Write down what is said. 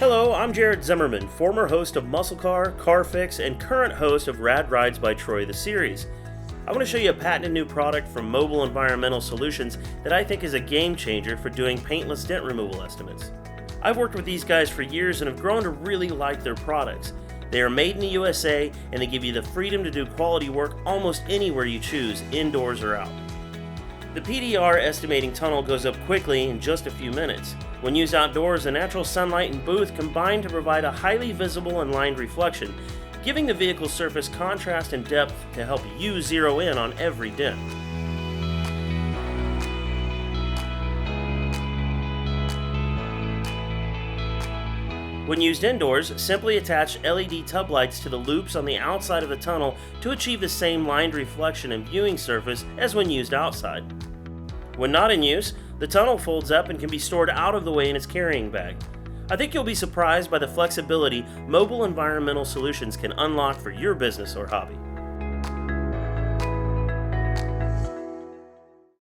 Hello, I'm Jared Zimmerman, former host of Muscle Car, Car Fix, and current host of Rad Rides by Troy the series. I want to show you a patented new product from Mobile Environmental Solutions that I think is a game changer for doing paintless dent removal estimates. I've worked with these guys for years and have grown to really like their products. They are made in the USA and they give you the freedom to do quality work almost anywhere you choose, indoors or out. The PDR estimating tunnel goes up quickly in just a few minutes. When used outdoors, the natural sunlight and booth combine to provide a highly visible and lined reflection, giving the vehicle's surface contrast and depth to help you zero in on every dent. When used indoors, simply attach LED tub lights to the loops on the outside of the tunnel to achieve the same lined reflection and viewing surface as when used outside. When not in use, the tunnel folds up and can be stored out of the way in its carrying bag. I think you'll be surprised by the flexibility Mobile Environmental Solutions can unlock for your business or hobby.